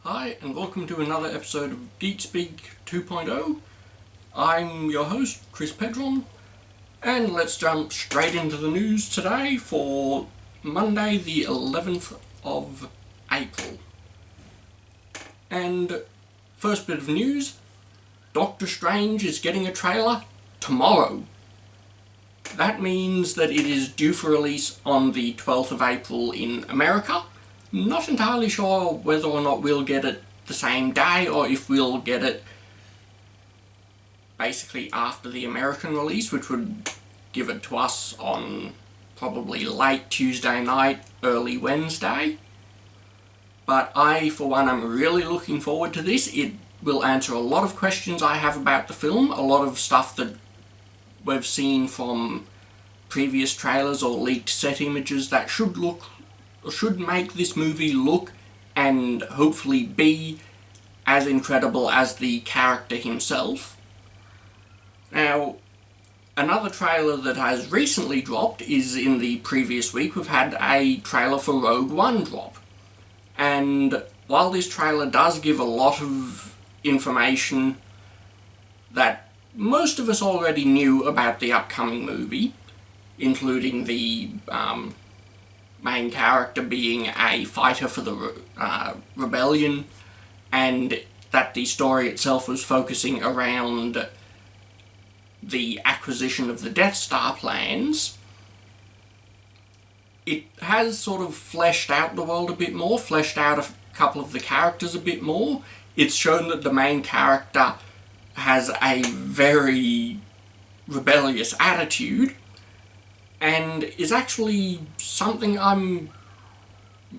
Hi, and welcome to another episode of Geek Speak 2.0. I'm your host, Chris Pedron, and let's jump straight into the news today for Monday the 11th of April. And first bit of news, Doctor Strange is getting a trailer tomorrow. That means that it is due for release on the 12th of April in America. Not entirely sure whether or not we'll get it the same day or if we'll get it basically after the American release, which would give it to us on probably late Tuesday night, early Wednesday. But I, for one, am really looking forward to this. It will answer a lot of questions I have about the film, a lot of stuff that we've seen from previous trailers or leaked set images that should make this movie look and hopefully be as incredible as the character himself. Now, another trailer that has recently dropped is in the previous week. We've had a trailer for Rogue One drop. And while this trailer does give a lot of information that most of us already knew about the upcoming movie, including the main character being a fighter for the rebellion, and that the story itself was focusing around the acquisition of the Death Star plans, it has sort of fleshed out the world a bit more, fleshed out a couple of the characters a bit more. It's shown that the main character has a very rebellious attitude, and is actually something I'm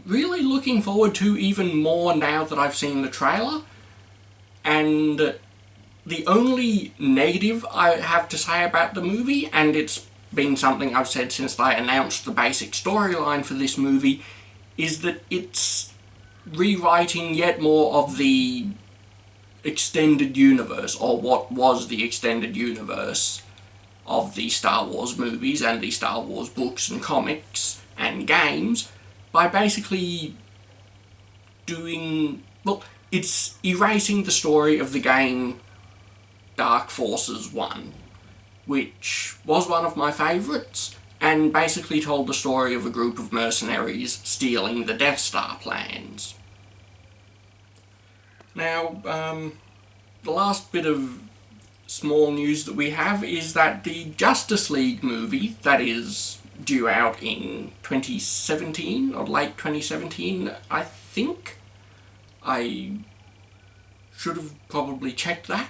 really looking forward to even more now that I've seen the trailer. And the only negative I have to say about the movie, and it's been something I've said since they announced the basic storyline for this movie, is that it's rewriting yet more of the extended universe, or what was the extended universe of the Star Wars movies and the Star Wars books and comics and games, by basically it's erasing the story of the game Dark Forces 1, which was one of my favourites, and basically told the story of a group of mercenaries stealing the Death Star plans. Now, the last bit of small news that we have is that the Justice League movie, that is due out in 2017, or late 2017, I think. I should have probably checked that.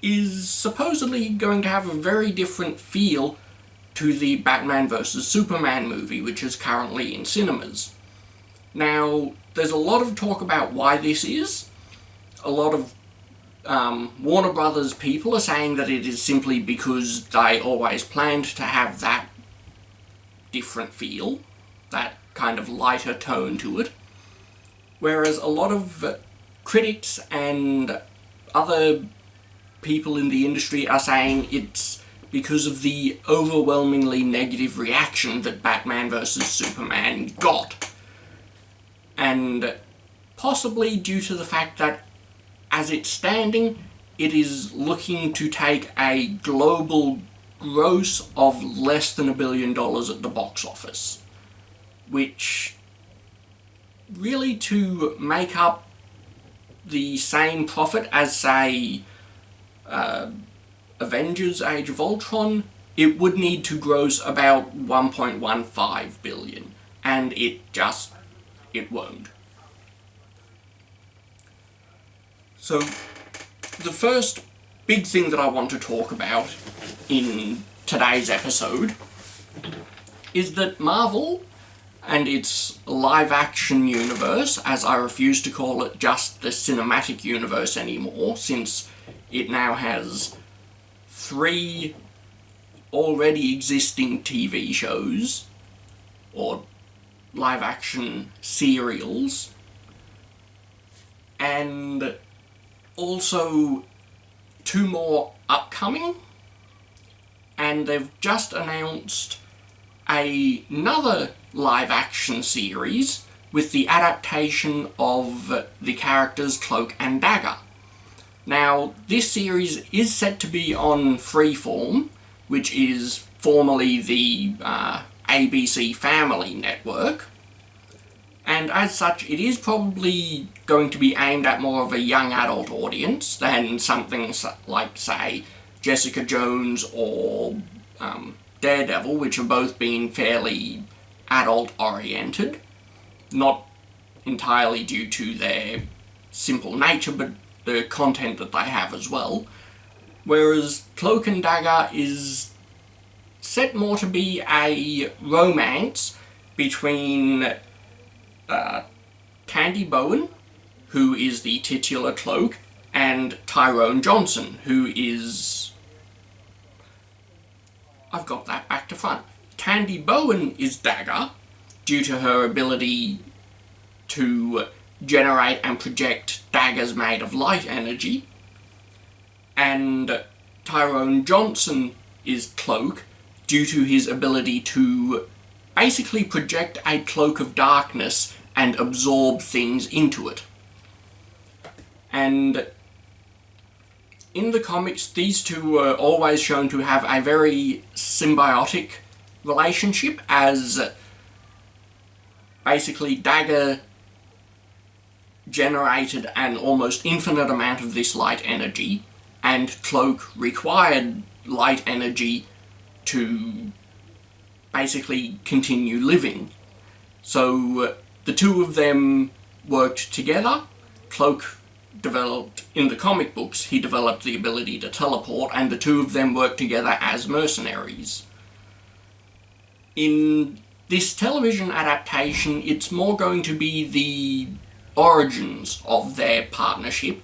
Is supposedly going to have a very different feel to the Batman vs Superman movie, which is currently in cinemas. Now, there's a lot of talk about why this is. A lot of Warner Brothers people are saying that it is simply because they always planned to have that different feel, that kind of lighter tone to it, whereas a lot of critics and other people in the industry are saying it's because of the overwhelmingly negative reaction that Batman vs Superman got, and possibly due to the fact that as it's standing, it is looking to take a global gross of less than $1 billion at the box office, which really, to make up the same profit as, say, Avengers Age of Ultron, it would need to gross about $1.15 billion, and it won't. So, the first big thing that I want to talk about in today's episode is that Marvel and its live-action universe, as I refuse to call it just the cinematic universe anymore, since it now has 3 already existing TV shows, or live-action serials, and also 2 more upcoming, and they've just announced another live-action series with the adaptation of the characters Cloak and Dagger. Now, this series is set to be on Freeform, which is formerly the ABC Family Network, and as such it is probably going to be aimed at more of a young adult audience than something like, say, Jessica Jones or Daredevil, which have both been fairly adult-oriented, not entirely due to their simple nature, but the content that they have as well. Whereas Cloak and Dagger is set more to be a romance between Tandy Bowen, who is the titular Cloak, and Tyrone Johnson, who is... I've got that back to front. Tandy Bowen is Dagger, due to her ability to generate and project daggers made of light energy, and Tyrone Johnson is Cloak, due to his ability to basically project a cloak of darkness and absorb things into it. And in the comics, these two were always shown to have a very symbiotic relationship, as basically Dagger generated an almost infinite amount of this light energy, and Cloak required light energy to basically continue living. So the two of them worked together. Cloak developed, in the comic books, he developed the ability to teleport, and the two of them worked together as mercenaries. In this television adaptation, it's more going to be the origins of their partnership,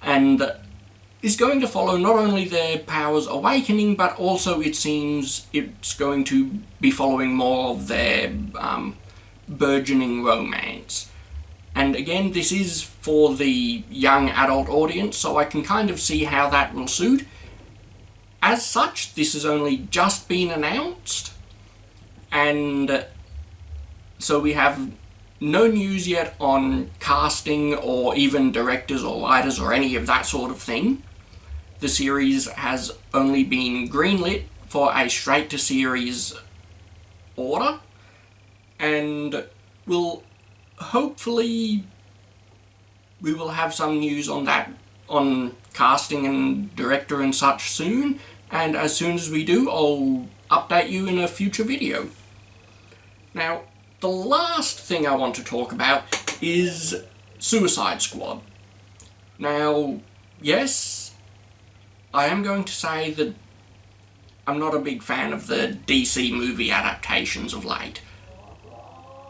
and is going to follow not only their powers awakening, but also it seems it's going to be following more of their burgeoning romance. And again, this is for the young adult audience, so I can kind of see how that will suit. As such, this has only just been announced, and so we have no news yet on casting or even directors or writers or any of that sort of thing. The series has only been greenlit for a straight-to-series order, and will hopefully we will have some news on that, on casting and director and such soon, and as soon as we do, I'll update you in a future video. Now, the last thing I want to talk about is Suicide Squad. Now, yes, I am going to say that I'm not a big fan of the DC movie adaptations of late.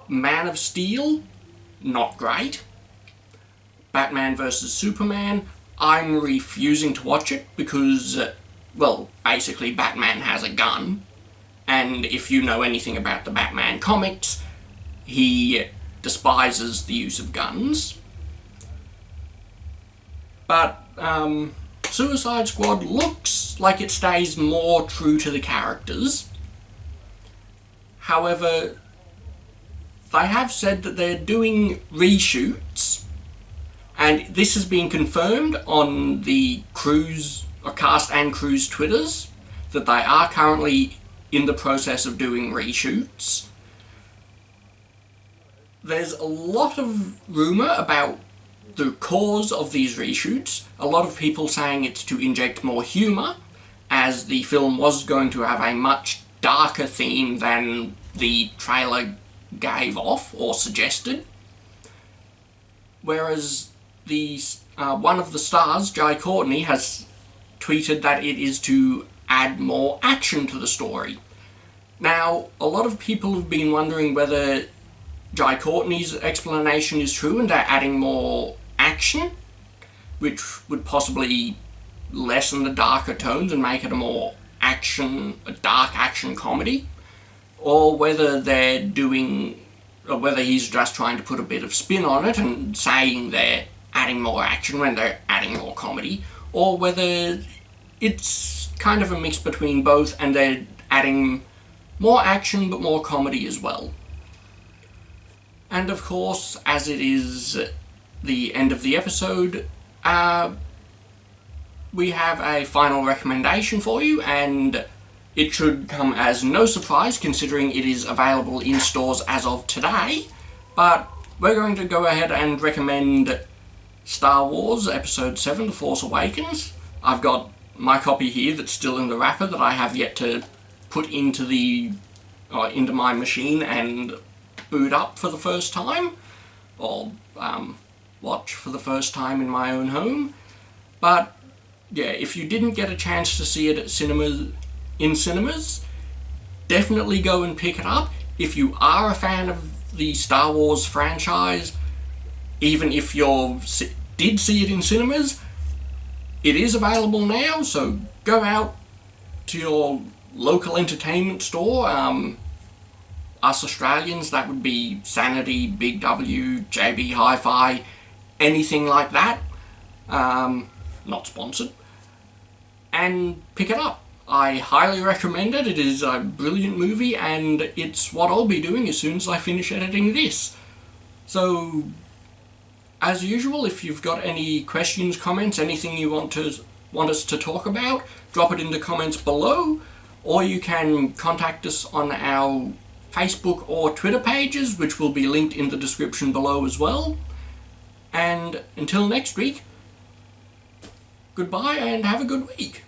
Man of Steel, not great. Batman vs Superman, I'm refusing to watch it because, well, basically Batman has a gun, and if you know anything about the Batman comics, he despises the use of guns. But, Suicide Squad looks like it stays more true to the characters. However, they have said that they're doing reshoots, and this has been confirmed on the cast and crew's Twitters, that they are currently in the process of doing reshoots. There's a lot of rumour about the cause of these reshoots. A lot of people saying it's to inject more humour, as the film was going to have a much darker theme than the trailer gave off or suggested. Whereas the one of the stars, Jai Courtney, has tweeted that it is to add more action to the story. Now, a lot of people have been wondering whether Jai Courtney's explanation is true and they're adding more action, which would possibly lessen the darker tones and make it a dark action comedy, or whether whether he's just trying to put a bit of spin on it and saying they're adding more action when they're adding more comedy, or whether it's kind of a mix between both and they're adding more action but more comedy as well. And of course, as it is the end of the episode, we have a final recommendation for you, and it should come as no surprise considering it is available in stores as of today. But we're going to go ahead and recommend Star Wars Episode 7, The Force Awakens. I've got my copy here that's still in the wrapper that I have yet to put into my machine and boot up for the first time, or watch for the first time in my own home. But yeah, if you didn't get a chance to see it at cinemas, definitely go and pick it up. If you are a fan of the Star Wars franchise, even if you did see it in cinemas, it is available now, so go out to your local entertainment store. Us Australians, that would be Sanity, Big W, JB Hi-Fi, anything like that. Not sponsored. And pick it up. I highly recommend it. It is a brilliant movie, and it's what I'll be doing as soon as I finish editing this. So, as usual, if you've got any questions, comments, anything you want us to talk about, drop it in the comments below, or you can contact us on our Facebook or Twitter pages, which will be linked in the description below as well. And until next week, goodbye and have a good week.